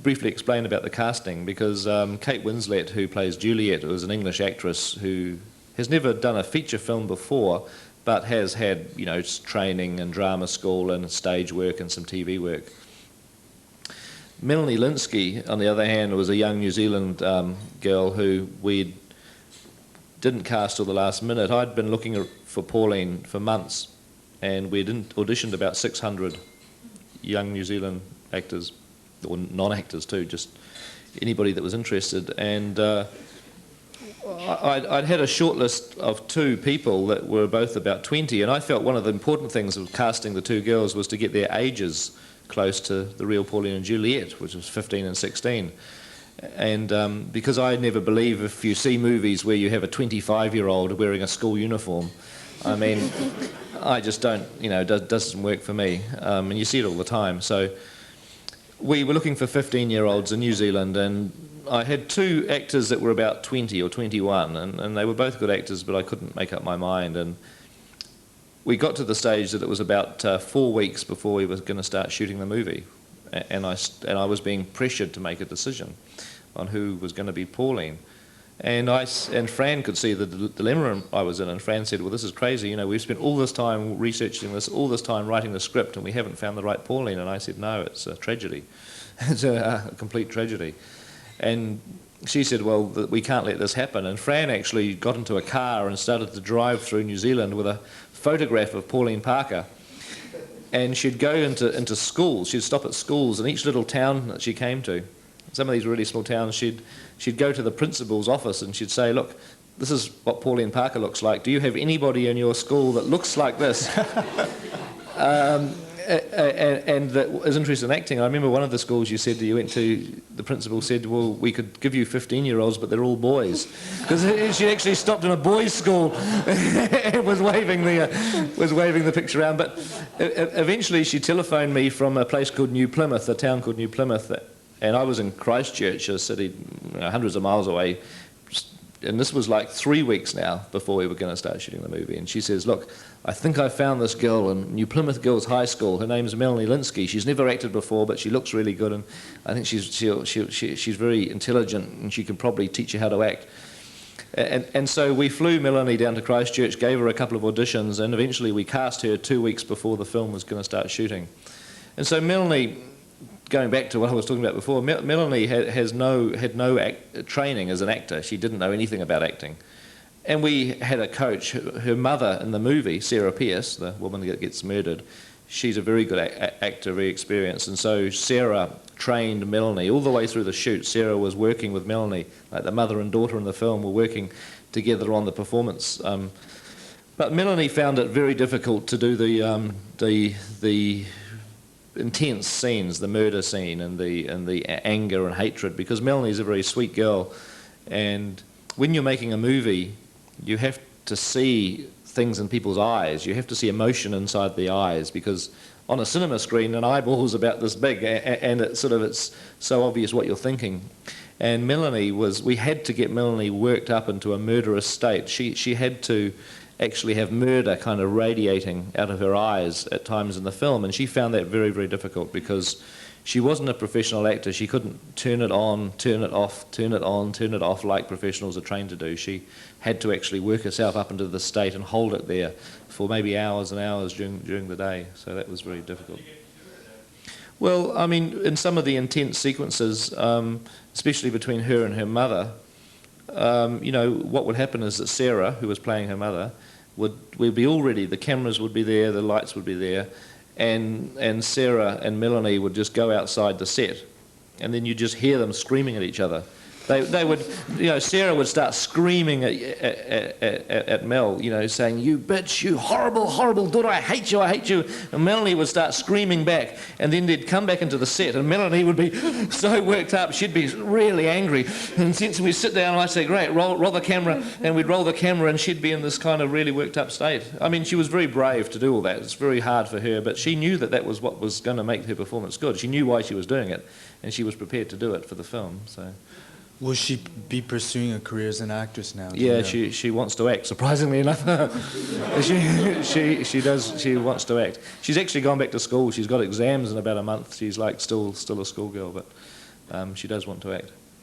briefly explain about the casting, because Kate Winslet, who plays Juliet, was an English actress who has never done a feature film before, but has had, you know, training and drama school and stage work and some TV work. Melanie Lynskey, on the other hand, was a young New Zealand girl who we didn't cast till the last minute. I'd been looking for Pauline for months, and we'd auditioned about 600 young New Zealand actors, or non-actors too, just anybody that was interested. And I'd had a short list of 2 people that were both about 20, and I felt one of the important things of casting the 2 girls was to get their ages close to the real Pauline and Juliet, which was 15 and 16. And because I never believe if you see movies where you have a 25-year-old wearing a school uniform, I mean, I just don't, you know, it doesn't work for me. And you see it all the time. So we were looking for 15-year-olds in New Zealand, and I had 2 actors that were about 20 or 21, and they were both good actors, but I couldn't make up my mind. And we got to the stage that it was about 4 weeks before we were going to start shooting the movie, and I was being pressured to make a decision on who was going to be Pauline. And Fran could see the dilemma I was in, and Fran said, well, this is crazy, you know, we've spent all this time researching this, all this time writing the script, and we haven't found the right Pauline. And I said, no, it's a tragedy. It's a complete tragedy. And she said, well, we can't let this happen. And Fran actually got into a car and started to drive through New Zealand with a photograph of Pauline Parker. And she'd go into schools, she'd stop at schools in each little town that she came to. Some of these really small towns, she'd go to the principal's office and she'd say, look, this is what Pauline Parker looks like. Do you have anybody in your school that looks like this? And that is interested in acting. I remember one of the schools you said that you went to, the principal said, well, we could give you 15-year-olds, but they're all boys. Because she actually stopped in a boys' school and was waving the picture around. But eventually she telephoned me from a place called New Plymouth, a town called New Plymouth, and I was in Christchurch, a city hundreds of miles away. And this was like 3 weeks now before we were going to start shooting the movie. And she says, look, I think I found this girl in New Plymouth Girls High School. Her name's Melanie Lynskey. She's never acted before, but she looks really good, and I think she's very intelligent, and she can probably teach you how to act. And so we flew Melanie down to Christchurch, gave her a couple of auditions, and eventually we cast her 2 weeks before the film was going to start shooting. And so Melanie, going back to what I was talking about before, Melanie had no training as an actor. She didn't know anything about acting. And we had a coach, her mother in the movie, Sarah Pierce, the woman that gets murdered, she's a very good actor, very experienced. And so Sarah trained Melanie all the way through the shoot. Sarah was working with Melanie, like the mother and daughter in the film were working together on the performance. But Melanie found it very difficult to do the intense scenes, the murder scene and the anger and hatred, because Melanie's a very sweet girl, and when you're making a movie, you have to see things in people's eyes. You have to see emotion inside the eyes, because on a cinema screen, an eyeball's about this big, and it's so obvious what you're thinking. And we had to get Melanie worked up into a murderous state. She had to actually have murder kind of radiating out of her eyes at times in the film, and she found that very, very difficult because she wasn't a professional actor. She couldn't turn it on, turn it off, turn it on, turn it off like professionals are trained to do. She had to actually work herself up into the state and hold it there for maybe hours and hours during the day, so that was very difficult. Well, I mean, in some of the intense sequences, especially between her and her mother, you know, what would happen is that Sarah, who was playing her mother, would be all ready. The cameras would be there, the lights would be there, and Sarah and Melanie would just go outside the set, and then you just hear them screaming at each other. They would, you know, Sarah would start screaming at Mel, you know, saying, "You bitch, you horrible, horrible daughter, I hate you, I hate you." And Melanie would start screaming back, and then they'd come back into the set, and Melanie would be so worked up, she'd be really angry. And since we'd sit down, and I'd say, "Great, roll the camera," and we'd roll the camera, and she'd be in this kind of really worked up state. I mean, she was very brave to do all that. It's very hard for her, but she knew that that was what was going to make her performance good. She knew why she was doing it, and she was prepared to do it for the film, so... Will she be pursuing a career as an actress now? Yeah, she wants to act, surprisingly enough. She wants to act. She's actually gone back to school. She's got exams in about a month. She's like still a schoolgirl, but she does want to act.